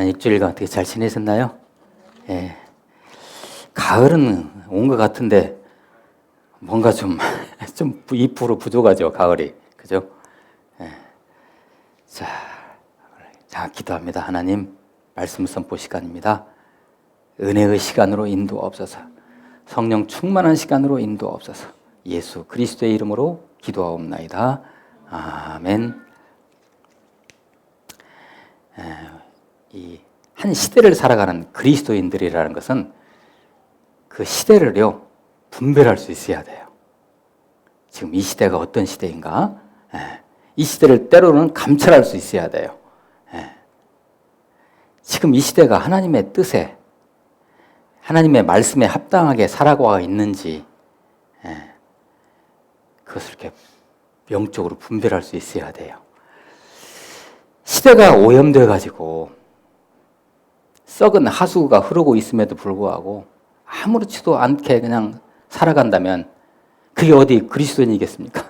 일주일간 어떻게 잘 지내셨나요? 예. 가을은 온 것 같은데 뭔가 좀 2% 부족하죠, 가을이. 그죠? 예. 자, 기도합니다. 하나님, 말씀 선포 시간입니다. 은혜의 시간으로 인도하옵소서. 성령 충만한 시간으로 인도하옵소서. 예수 그리스도의 이름으로 기도하옵나이다. 아멘. 이 한 시대를 살아가는 그리스도인들이라는 것은 그 시대를요 분별할 수 있어야 돼요. 지금 이 시대가 어떤 시대인가? 이 시대를 때로는 감찰할 수 있어야 돼요. 지금 이 시대가 하나님의 뜻에, 하나님의 말씀에 합당하게 살아가고 있는지 그것을 이렇게 영적으로 분별할 수 있어야 돼요. 시대가 오염되어가지고 썩은 하수구가 흐르고 있음에도 불구하고 아무렇지도 않게 그냥 살아간다면 그게 어디 그리스도인이겠습니까?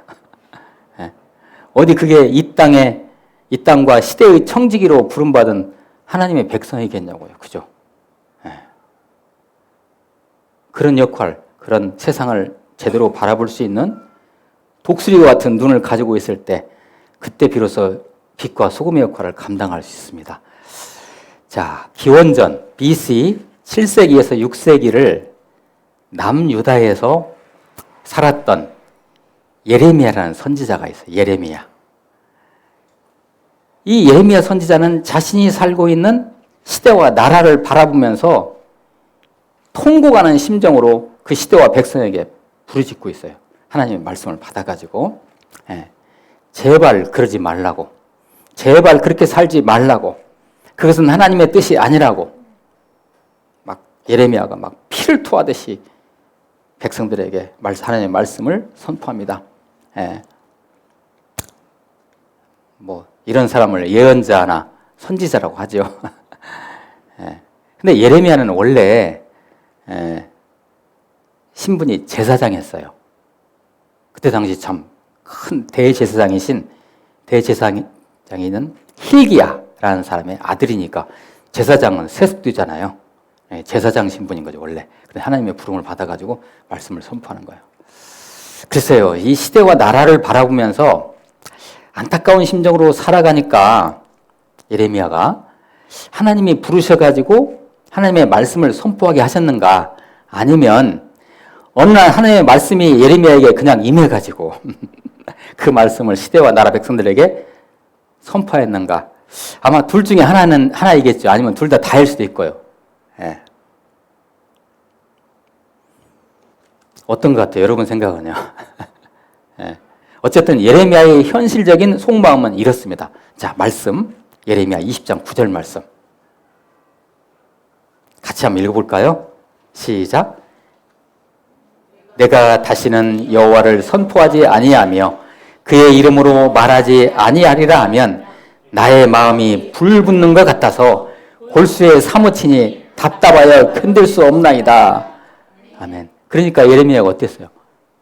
어디 그게 이 땅과 시대의 청지기로 부름받은 하나님의 백성이겠냐고요. 그죠? 그런 역할, 그런 세상을 제대로 바라볼 수 있는 독수리와 같은 눈을 가지고 있을 때 그때 비로소 빛과 소금의 역할을 감당할 수 있습니다. 자, 기원전 BC 7세기에서 6세기를 남유다에서 살았던 예레미야라는 선지자가 있어요. 예레미야. 이 예레미야 선지자는 자신이 살고 있는 시대와 나라를 바라보면서 통곡하는 심정으로 그 시대와 백성에게 부르짖고 있어요. 하나님의 말씀을 받아가지고 제발 그러지 말라고, 제발 그렇게 살지 말라고, 그것은 하나님의 뜻이 아니라고 막 예레미야가 막 피를 토하듯이 백성들에게 하나님의 말씀을 선포합니다. 뭐 이런 사람을 예언자나 선지자라고 하죠. 근데 예레미야는 원래 신분이 제사장이었어요. 그때 당시 참 큰 대제사장이신 대제사장이는 hil기야라는 사람의 아들이니까 제사장은 세습되잖아요. 제사장 신분인 거죠, 원래. 근데 하나님의 부름을 받아가지고 말씀을 선포하는 거예요. 글쎄요, 이 시대와 나라를 바라보면서 안타까운 심정으로 살아가니까 예레미야가 하나님이 부르셔가지고 하나님의 말씀을 선포하게 하셨는가, 아니면 어느 날 하나님의 말씀이 예레미야에게 그냥 임해가지고 그 말씀을 시대와 나라 백성들에게 선포했는가. 아마 둘 중에 하나이겠죠. 아니면 둘 다 다일 수도 있고요. 어떤 것 같아요? 여러분 생각은요? 어쨌든 예레미야의 현실적인 속마음은 이렇습니다. 자, 말씀 예레미야 20장 9절 말씀 같이 한번 읽어볼까요? 시작. 내가 다시는 여호와를 선포하지 아니하며 그의 이름으로 말하지 아니하리라 하면 나의 마음이 불붙는 것 같아서 골수에 사무치니 답답하여 견딜 수 없나이다. 아멘. 그러니까 예레미야가 어땠어요?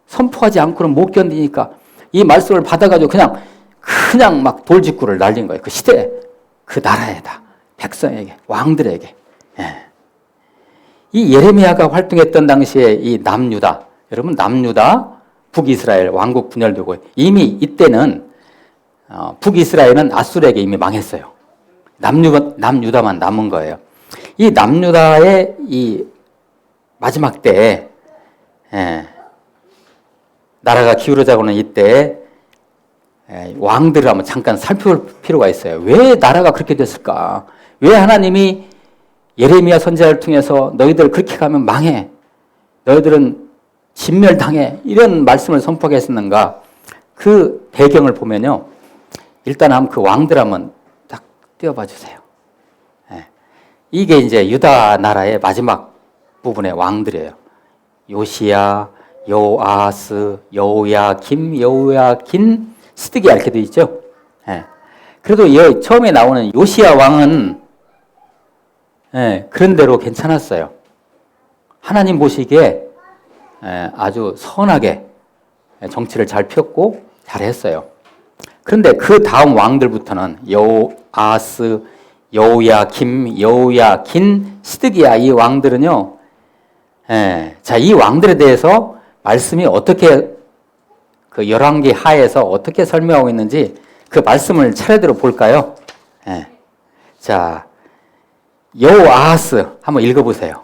선포하지 않고는 못 견디니까 이 말씀을 받아가지고 그냥 막 돌직구를 날린 거예요. 그 시대에, 그 나라에다, 백성에게, 왕들에게. 이 예레미야가 활동했던 당시에 이 남유다, 여러분 남유다, 북이스라엘 왕국 분열되고 이미 이때는 북이스라엘은 아수르에게 이미 망했어요. 남유다만 남은 거예요. 이 남유다의 이 마지막 때에 나라가 기울어져가는 이때 왕들을 한번 잠깐 살펴볼 필요가 있어요. 왜 나라가 그렇게 됐을까? 왜 하나님이 예레미야 선지자를 통해서 너희들 그렇게 가면 망해, 너희들은 진멸당해, 이런 말씀을 선포하게 했었는가? 그 배경을 보면요, 일단 한번 그 왕들 한번 딱 띄워봐 주세요. 이게 이제 유다 나라의 마지막 부분의 왕들이에요. 요시야, 요아스, 여호야김, 여호야긴, 시드기야 이렇게 돼 있죠. 그래도 처음에 나오는 요시야 왕은 그런 대로 괜찮았어요. 하나님 보시기에 아주 선하게 정치를 잘 폈고 잘했어요. 그런데 그 다음 왕들부터는 여호아스, 여호야김, 여호야긴, 시드기야 이 왕들은요. 자, 이 왕들에 대해서 말씀이 어떻게 그 열왕기 하에서 어떻게 설명하고 있는지 그 말씀을 차례대로 볼까요? 자, 여호아하스 한번 읽어보세요.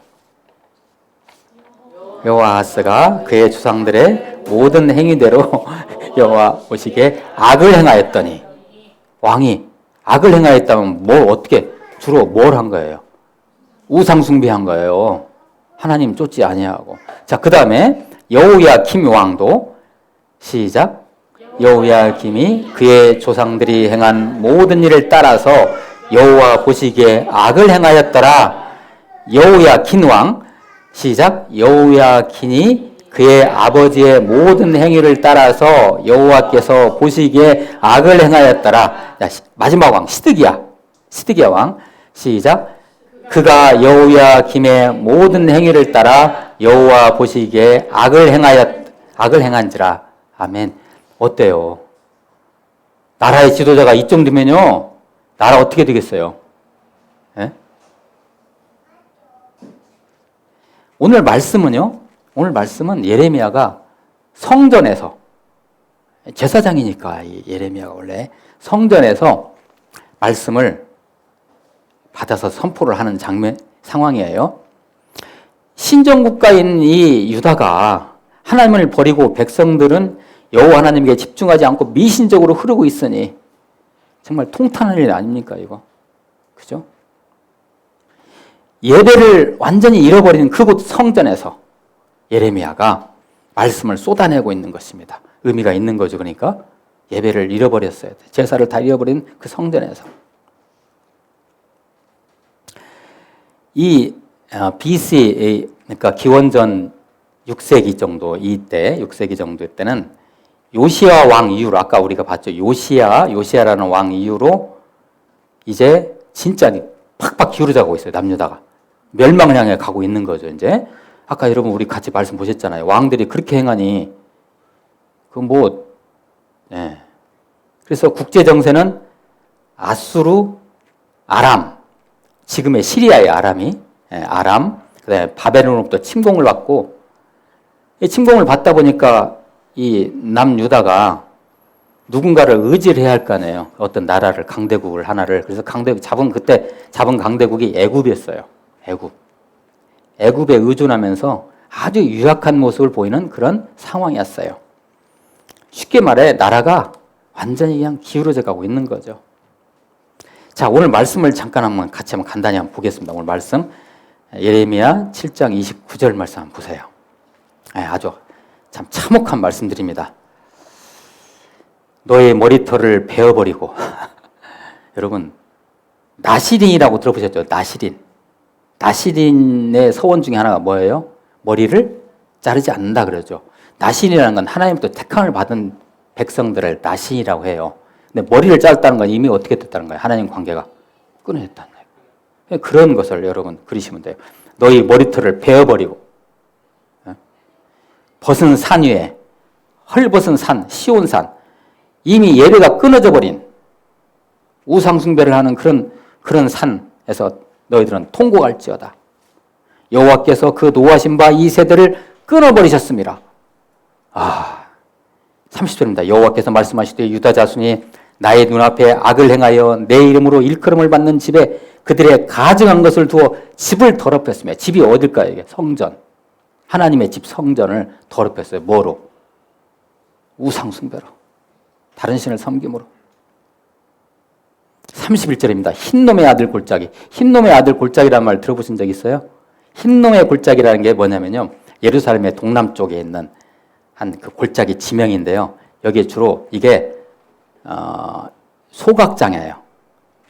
여호아하스가 그의 조상들의 모든 행위대로 여호와 보시기에 악을 행하였더니 왕이 악을 행하였다면 주로 뭘 한 거예요? 우상 숭배한 거예요. 하나님 쫓지 아니하고. 자, 그 다음에 여호야김 왕도 시작. 여호야김이 그의 조상들이 행한 모든 일을 따라서 여호와 보시기에 악을 행하였더라. 여호야긴 왕 시작. 여호야긴이 그의 아버지의 모든 행위를 따라서 여호와께서 보시기에 악을 행하였더라. 자, 마지막 왕 시드기야 왕 시작. 그가 여호야김의 모든 행위를 따라 여호와 보시기에 악을 행한지라. 아멘. 어때요? 나라의 지도자가 이 정도면요, 나라 어떻게 되겠어요? 예? 오늘 말씀은 예레미야가 성전에서, 제사장이니까 예레미야가 원래 성전에서 말씀을 받아서 선포를 하는 상황이에요. 신정국가인 이 유다가 하나님을 버리고 백성들은 여호와 하나님께 집중하지 않고 미신적으로 흐르고 있으니 정말 통탄할 일 아닙니까 이거? 그죠? 예배를 완전히 잃어버린 그곳 성전에서 예레미야가 말씀을 쏟아내고 있는 것입니다. 의미가 있는 거죠. 그러니까 예배를 잃어버렸어요. 제사를 다 잃어버린 그 성전에서. 이 BC, 그러니까 기원전 6세기 정도 이때, 6세기 정도 때는 요시야 왕 이후로, 아까 우리가 봤죠. 요시야라는 왕 이후로 이제 진짜 팍팍 기울어가고 있어요. 남유다가. 멸망을 향해 가고 있는 거죠, 이제. 아까 여러분 우리 같이 말씀 보셨잖아요. 왕들이 그렇게 행하니, 그래서 국제 정세는 아수르, 아람, 지금의 시리아의 아람, 그다음에 바벨론으로부터 침공을 받고, 이 침공을 받다 보니까 이 남유다가 누군가를 의지를 해야 할 거 아니에요. 어떤 나라를, 강대국을 하나를. 그래서 그때 잡은 강대국이 애굽이었어요. 애굽에 의존하면서 아주 유약한 모습을 보이는 그런 상황이었어요. 쉽게 말해 나라가 완전히 그냥 기울어져 가고 있는 거죠. 자, 오늘 말씀을 잠깐 같이 간단히 보겠습니다. 오늘 말씀 예레미야 7장 29절 말씀 한번 보세요. 아주 참 참혹한 말씀드립니다. 너의 머리털을 베어버리고 여러분 나시린이라고 들어보셨죠? 나시린의 서원 중에 하나가 뭐예요? 머리를 자르지 않는다 그러죠. 나시린이라는 건 하나님부터 택함을 받은 백성들을 나신이라고 해요. 근데 머리를 자르다는 건 이미 어떻게 됐다는 거예요? 하나님 관계가 끊어졌다는 거예요. 그런 것을 여러분 그리시면 돼요. 너희 머리털을 베어버리고 벗은 산 위에 헐벗은 산, 시온산, 이미 예배가 끊어져 버린 우상숭배를 하는 그런 산에서 너희들은 통곡할지어다. 여호와께서 그 노하신 바 이 세대를 끊어버리셨습니다. 30절입니다. 여호와께서 말씀하시되 유다 자손이 나의 눈앞에 악을 행하여 내 이름으로 일컬음을 받는 집에 그들의 가증한 것을 두어 집을 더럽혔으며, 집이 어딜까요? 이게 성전, 하나님의 집 성전을 더럽혔어요. 뭐로? 우상숭배로, 다른 신을 섬김으로. 31절입니다. 흰놈의 아들 골짜기. 흰놈의 아들 골짜기라는 말 들어보신 적 있어요? 흰놈의 골짜기라는 게 뭐냐면요, 예루살렘의 동남쪽에 있는 한 그 골짜기 지명인데요, 여기에 주로 이게 소각장이에요.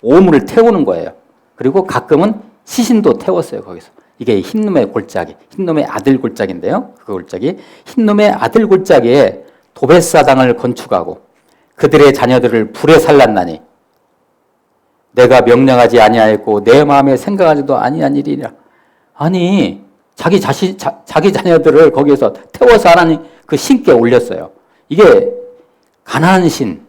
오물을 태우는 거예요. 그리고 가끔은 시신도 태웠어요, 거기서. 이게 흰놈의 골짜기, 흰놈의 아들 골짜기인데요, 그 골짜기. 흰놈의 아들 골짜기에 도벳사당을 건축하고 그들의 자녀들을 불에 살랐나니 내가 명령하지 아니하였고 내 마음에 생각하지도 아니한 일이라. 아니, 자기 자녀들을 거기에서 태워서 하나님 그 신께 올렸어요. 이게 가나안 신,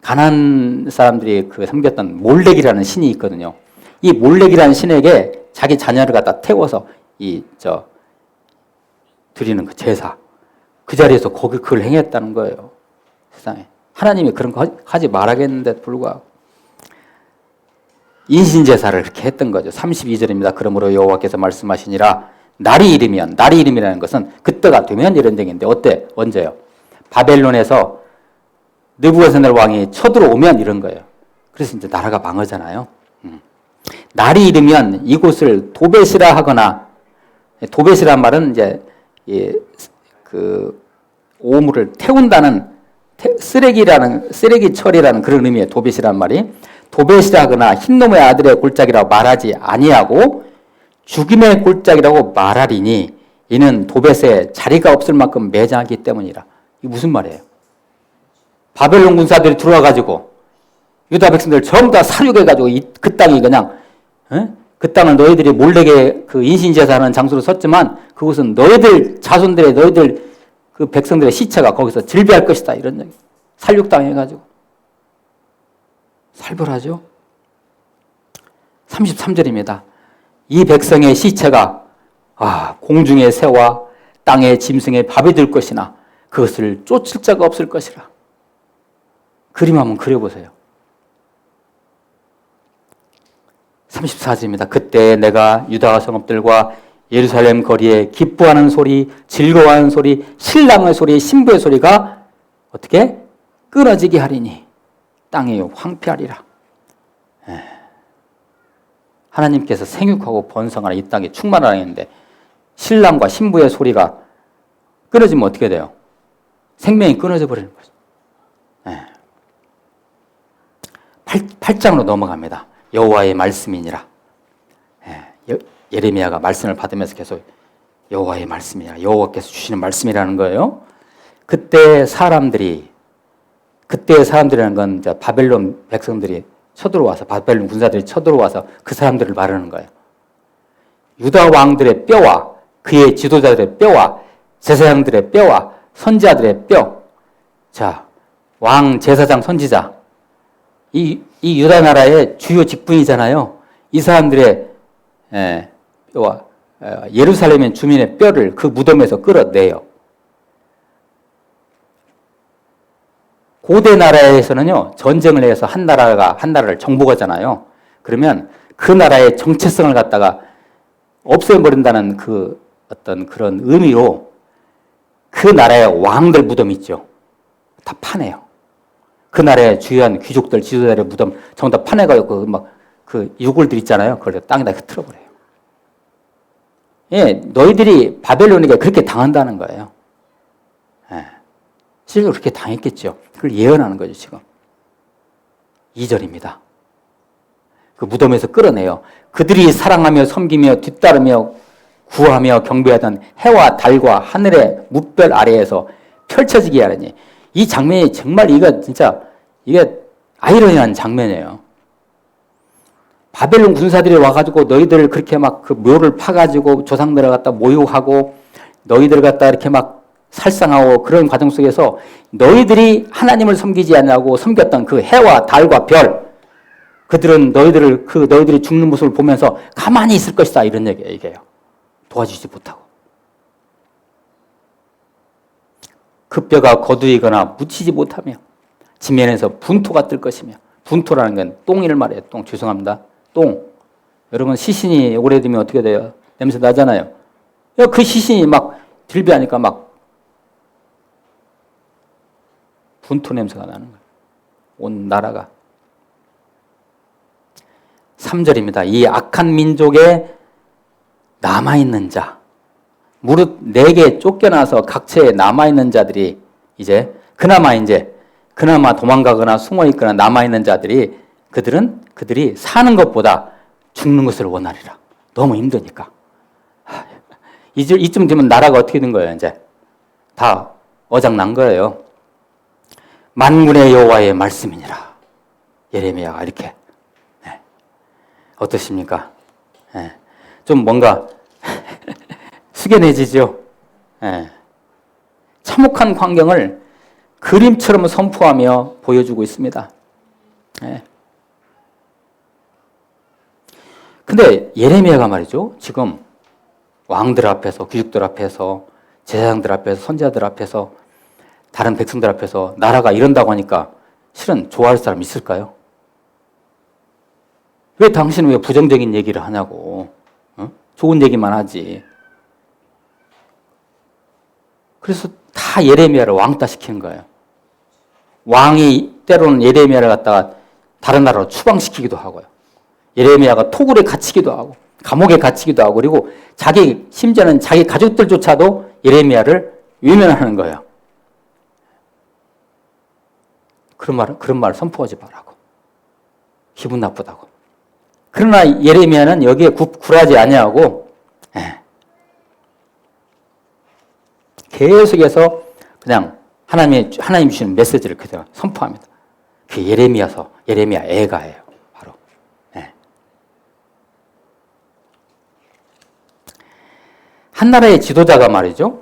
가나안 사람들이 그 섬겼던 몰렉이라는 신이 있거든요. 이 몰렉이라는 신에게 자기 자녀를 갖다 태워서 드리는 그 제사. 그 자리에서 그걸 행했다는 거예요. 세상에. 하나님이 그런 거 하지 말아야겠는데도 불구하고. 인신제사를 그렇게 했던 거죠. 32절입니다. 그러므로 여호와께서 말씀하시니라. 날이 이름이라는 것은 그때가 되면 이런 얘기인데 언제요? 바벨론에서 느부갓네살 왕이 쳐들어오면 이런 거예요. 그래서 이제 나라가 망하잖아요. 날이 이르면 이곳을 도벳이라 하거나, 도벳이란 말은 이제 그 오물을 태운다는 쓰레기처리라는 그런 의미의 도벳이란 말이, 도벳이라 하거나 흰놈의 아들의 골짜기라고 말하지 아니하고 죽임의 골짜기라고 말하리니 이는 도벳에 자리가 없을 만큼 매장하기 때문이라. 이게 무슨 말이에요? 바벨론 군사들이 들어와가지고 유다 백성들 전부 다 살육해가지고 그 땅이 그냥, 그 땅을 너희들이 몰래게 그 인신제사하는 장소로 썼지만 그곳은 너희들 자손들의 너희들 그 백성들의 시체가 거기서 질비할 것이다. 이런 얘기. 살육당해가지고. 살벌하죠? 33절입니다. 이 백성의 시체가 공중의 새와 땅의 짐승의 밥이 될 것이나 그것을 쫓을 자가 없을 것이라. 그림 한번 그려보세요. 34절입니다. 그때 내가 유다 성읍들과 예루살렘 거리에 기뻐하는 소리, 즐거워하는 소리, 신랑의 소리, 신부의 소리가 어떻게? 끊어지게 하리니 땅이 황폐하리라. 하나님께서 생육하고 번성하는 이 땅에 충만하라 했는데 신랑과 신부의 소리가 끊어지면 어떻게 돼요? 생명이 끊어져 버리는 거죠. 8장으로 넘어갑니다. 여호와의 말씀이니라. 예레미야가 말씀을 받으면서 계속 여호와의 말씀이니라. 여호와께서 주시는 말씀이라는 거예요. 그때 사람들이라는 건 이제 바벨론 백성들이 쳐들어와서, 바벨론 군사들이 쳐들어와서 그 사람들을 말하는 거예요. 유다 왕들의 뼈와 그의 지도자들의 뼈와 제사장들의 뼈와 선지자들의 뼈. 자, 왕, 제사장, 선지자. 이 유다 나라의 주요 직분이잖아요. 이 사람들의 뼈와 예루살렘의 주민의 뼈를 그 무덤에서 끌어내요. 고대 나라에서는요, 전쟁을 해서 한 나라를 정복하잖아요. 그러면 그 나라의 정체성을 갖다가 없애버린다는 그 어떤 그런 의미로 그 나라의 왕들 무덤 있죠. 다 파내요. 그 나라의 주요한 귀족들, 지도자들의 무덤 전부 다 파내가지고 그 유골들 있잖아요. 그걸 땅에다 흐트러버려요. 예, 너희들이 바벨론에게 그렇게 당한다는 거예요. 실제로 그렇게 당했겠죠. 그걸 예언하는 거죠, 지금. 2절입니다. 그 무덤에서 끌어내요. 그들이 사랑하며 섬기며 뒤따르며 구하며 경배하던 해와 달과 하늘의 무별 아래에서 펼쳐지게 하라니. 이 장면이 정말 이게 아이러니한 장면이에요. 바벨론 군사들이 와가지고 너희들을 그렇게 막 그 묘를 파가지고 조상들을 갖다 모욕하고 너희들을 갖다 이렇게 막 살상하고 그런 과정 속에서 너희들이 하나님을 섬기지 않냐고 섬겼던 그 해와 달과 별, 그들은 너희들이 죽는 모습을 보면서 가만히 있을 것이다. 이런 얘기예요. 도와주지 못하고. 그 뼈가 거두이거나 묻히지 못하며 지면에서 분토가 뜰 것이며, 분토라는 건 똥을 말해요. 똥. 죄송합니다. 똥. 여러분 시신이 오래되면 어떻게 돼요? 냄새 나잖아요. 그 시신이 막 들비하니까 막 분토 냄새가 나는 거예요. 온 나라가. 3절입니다. 이 악한 민족에 남아있는 자, 무릇 내게 쫓겨나서 각처에 남아있는 자들이 그나마 도망가거나 숨어있거나 남아있는 자들이 그들이 사는 것보다 죽는 것을 원하리라. 너무 힘드니까. 이쯤 되면 나라가 어떻게 된 거예요, 이제? 다 어장난 거예요. 만군의 여호와의 말씀이니라. 예레미야가 이렇게. 어떠십니까? 좀 뭔가 숙연해지죠? 참혹한 광경을 그림처럼 선포하며 보여주고 있습니다. 예. 근데 예레미야가 말이죠. 지금 왕들 앞에서, 귀족들 앞에서, 제사장들 앞에서, 선지자들 앞에서, 다른 백성들 앞에서 나라가 이런다고 하니까 실은 좋아할 사람 있을까요? 왜 당신은 왜 부정적인 얘기를 하냐고. 어? 좋은 얘기만 하지. 그래서 다 예레미야를 왕따 시키는 거예요. 왕이 때로는 예레미야를 갖다가 다른 나라로 추방시키기도 하고요. 예레미야가 토굴에 갇히기도 하고 감옥에 갇히기도 하고 그리고 심지어는 자기 가족들조차도 예레미야를 외면하는 거예요. 그런 말을 선포하지 말라고. 기분 나쁘다고. 그러나 예레미야는 여기에 굴하지 아니하고 계속해서 그냥 하나님 주시는 메시지를 그대로 선포합니다. 그게 예레미야 애가예요. 바로. 한 나라의 지도자가 말이죠.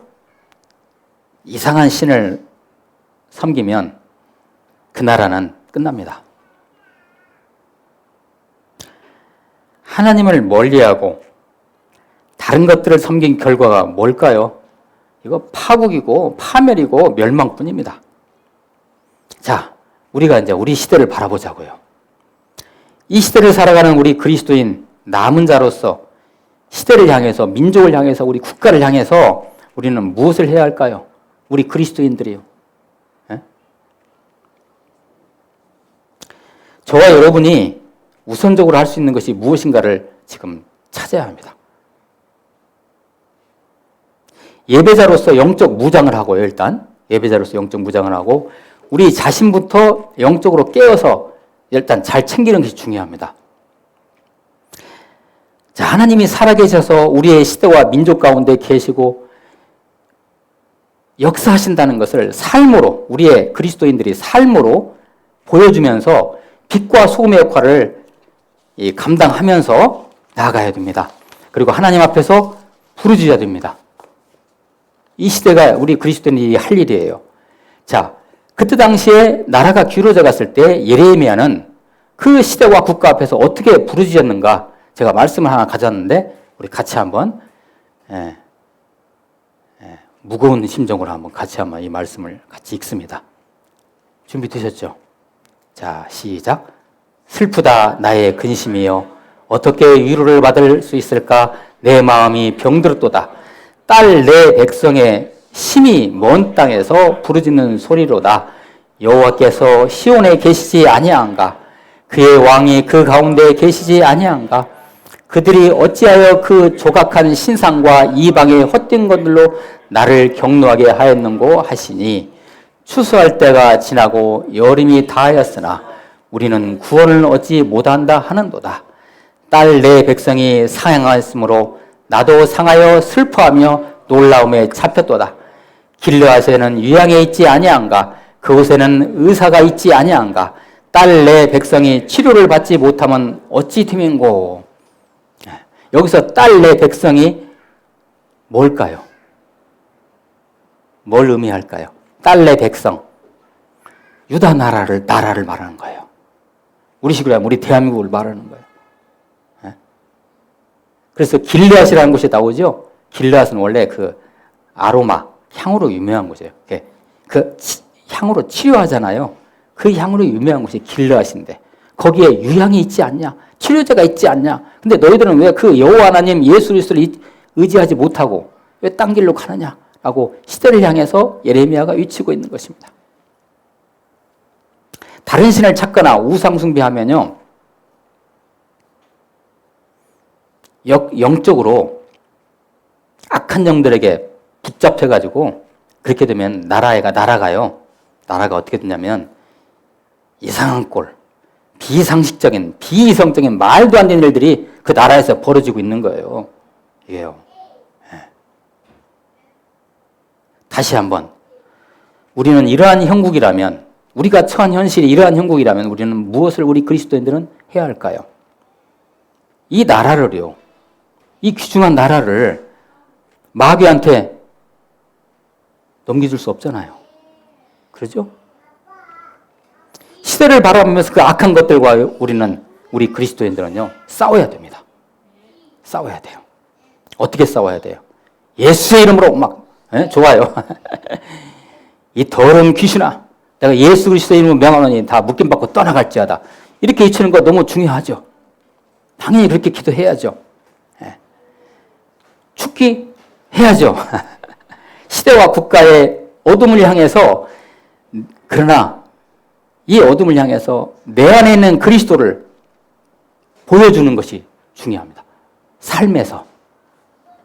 이상한 신을 섬기면 그 나라는 끝납니다. 하나님을 멀리하고 다른 것들을 섬긴 결과가 뭘까요? 이거 파국이고 파멸이고 멸망뿐입니다. 자, 우리가 이제 우리 시대를 바라보자고요. 이 시대를 살아가는 우리 그리스도인 남은 자로서 시대를 향해서, 민족을 향해서, 우리 국가를 향해서 우리는 무엇을 해야 할까요? 우리 그리스도인들이요. 예? 저와 여러분이 우선적으로 할 수 있는 것이 무엇인가를 지금 찾아야 합니다. 예배자로서 영적 무장을 하고요, 일단. 예배자로서 영적 무장을 하고, 우리 자신부터 영적으로 깨어서 일단 잘 챙기는 것이 중요합니다. 자, 하나님이 살아계셔서 우리의 시대와 민족 가운데 계시고, 역사하신다는 것을 삶으로, 우리의 그리스도인들이 삶으로 보여주면서 빛과 소금의 역할을 감당하면서 나아가야 됩니다. 그리고 하나님 앞에서 부르짖어야 됩니다. 이 시대가 우리 그리스도인이 할 일이에요. 자, 그때 당시에 나라가 기울어져 갔을 때 예레미야는 그 시대와 국가 앞에서 어떻게 부르짖었는가 제가 말씀을 하나 가졌는데 우리 같이 한번 무거운 심정으로 한번 같이 한번 이 말씀을 같이 읽습니다. 준비되셨죠? 자, 시작. 슬프다 나의 근심이여 어떻게 위로를 받을 수 있을까 내 마음이 병들었도다. 딸 내 백성의 심히 먼 땅에서 부르짖는 소리로다. 여호와께서 시온에 계시지 아니한가 그의 왕이 그 가운데 계시지 아니한가 그들이 어찌하여 그 조각한 신상과 이방의 헛된 것들로 나를 경노하게 하였는고 하시니 추수할 때가 지나고 여름이 다하였으나 우리는 구원을 얻지 못한다 하는도다. 딸 내 백성이 상하였으므로 나도 상하여 슬퍼하며 놀라움에 잡혔도다. 길르앗에는 유양에 있지 아니한가 그곳에는 의사가 있지 아니한가 딸 내 백성이 치료를 받지 못하면 어찌 되면고. 여기서 딸 내 백성이 뭘까요? 뭘 의미할까요? 딸 내 백성. 유다 나라를 말하는 거예요. 우리 식으로 하면 우리 대한민국을 말하는 거예요. 그래서 길르앗이라는 곳이 나오죠. 길르앗은 원래 그 아로마, 향으로 유명한 곳이에요. 그 향으로 치료하잖아요. 그 향으로 유명한 곳이 길르앗인데 거기에 유향이 있지 않냐? 치료제가 있지 않냐? 근데 너희들은 왜 그 여호와 하나님 예수 그리스도를 의지하지 못하고 왜 딴 길로 가느냐? 라고 시대를 향해서 예레미야가 외치고 있는 것입니다. 다른 신을 찾거나 우상 숭배하면요. 영적으로 악한 영들에게 붙잡혀가지고 그렇게 되면 나라가요. 나라가 어떻게 되냐면 이상한 꼴, 비상식적인, 비이성적인 말도 안 되는 일들이 그 나라에서 벌어지고 있는 거예요. 이게요. 다시 한번 우리는 이러한 형국이라면 우리가 처한 현실이 이러한 형국이라면 우리는 무엇을 우리 그리스도인들은 해야 할까요? 이 나라를요. 이 귀중한 나라를 마귀한테 넘겨줄 수 없잖아요. 그러죠? 시대를 바라보면서 그 악한 것들과 우리 그리스도인들은요, 싸워야 됩니다. 싸워야 돼요. 어떻게 싸워야 돼요? 예수의 이름으로 막, 좋아요. 이 더러운 귀신아, 내가 예수 그리스도의 이름으로 명하노니 다 묶임받고 떠나갈지어다. 이렇게 외치는 거 너무 중요하죠. 당연히 그렇게 기도해야죠. 죽기 해야죠. 시대와 국가의 어둠을 향해서, 그러나 이 어둠을 향해서 내 안에 있는 그리스도를 보여주는 것이 중요합니다. 삶에서,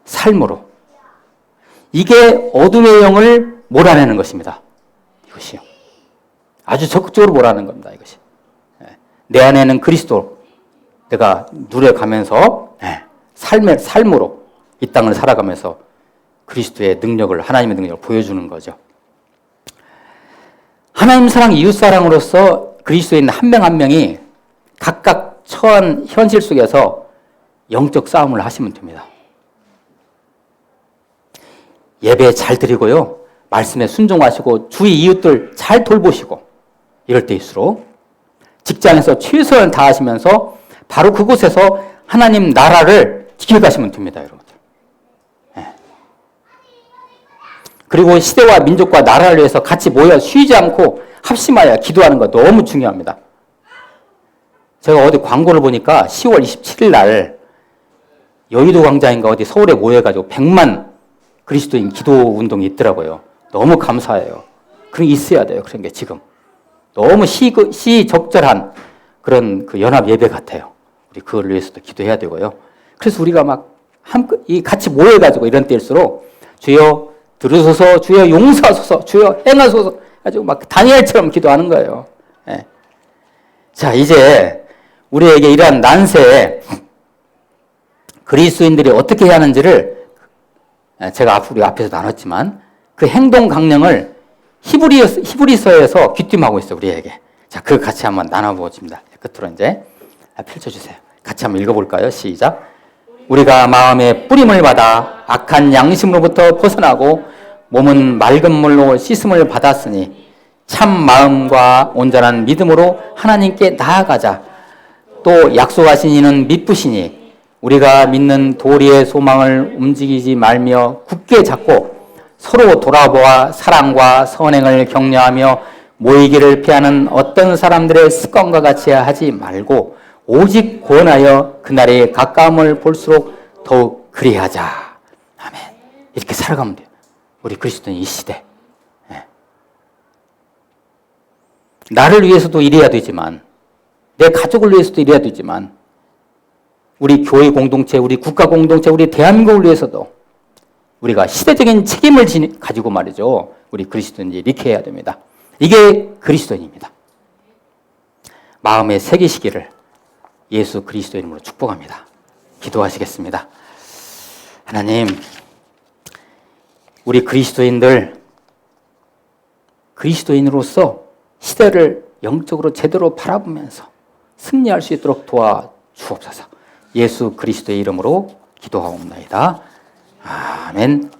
삶으로. 이게 어둠의 영을 몰아내는 것입니다. 이것이요. 아주 적극적으로 몰아내는 겁니다. 이것이. 내 안에는 그리스도 내가 누려가면서 삶으로 이 땅을 살아가면서 그리스도의 능력을, 하나님의 능력을 보여주는 거죠. 하나님 사랑, 이웃 사랑으로서 그리스도인 한 명 한 명이 각각 처한 현실 속에서 영적 싸움을 하시면 됩니다. 예배 잘 드리고요. 말씀에 순종하시고 주위 이웃들 잘 돌보시고 이럴 때일수록 직장에서 최선을 다하시면서 바로 그곳에서 하나님 나라를 지켜가시면 됩니다, 여러분들. 그리고 시대와 민족과 나라를 위해서 같이 모여 쉬지 않고 합심하여 기도하는 거 너무 중요합니다. 제가 어디 광고를 보니까 10월 27일 날 여의도 광장인가 어디 서울에 모여가지고 100만 그리스도인 기도 운동이 있더라고요. 너무 감사해요. 그런 게 있어야 돼요. 그런 게 지금. 너무 시적절한 그런 그 연합 예배 같아요. 우리 그걸 위해서도 기도해야 되고요. 그래서 우리가 막 같이 모여가지고 이런 때일수록 주여 들으소서, 주여 용서하소서, 주여 행하소서 가지고 막 다니엘처럼 기도하는 거예요. 자, 이제 우리에게 이러한 난세에 그리스도인들이 어떻게 해야 하는지를 제가 우리 앞에서 나눴지만 그 행동 강령을 히브리서에서 귀띔하고 있어요, 우리에게. 자, 그거 같이 한번 나눠보겠습니다. 끝으로 이제 펼쳐주세요. 같이 한번 읽어볼까요? 시작. 우리가 마음의 뿌림을 받아 악한 양심으로부터 벗어나고 몸은 맑은 물로 씻음을 받았으니 참 마음과 온전한 믿음으로 하나님께 나아가자. 또 약속하신 이는 미쁘시니 우리가 믿는 도리의 소망을 움직이지 말며 굳게 잡고 서로 돌아보아 사랑과 선행을 격려하며 모이기를 피하는 어떤 사람들의 습관과 같이 하지 말고 오직 권하여 그날의 가까움을 볼수록 더욱 그리하자. 아멘. 이렇게 살아가면 돼요. 우리 그리스도인 이 시대. 나를 위해서도 이래야 되지만, 내 가족을 위해서도 이래야 되지만, 우리 교회 공동체, 우리 국가 공동체, 우리 대한민국을 위해서도 우리가 시대적인 책임을 가지고 말이죠. 우리 그리스도인이 이렇게 해야 됩니다. 이게 그리스도인입니다. 마음에 새기시기를 예수 그리스도 이름으로 축복합니다. 기도하시겠습니다. 하나님, 우리 그리스도인으로서 시대를 영적으로 제대로 바라보면서 승리할 수 있도록 도와주옵소서. 예수 그리스도의 이름으로 기도하옵나이다. 아멘.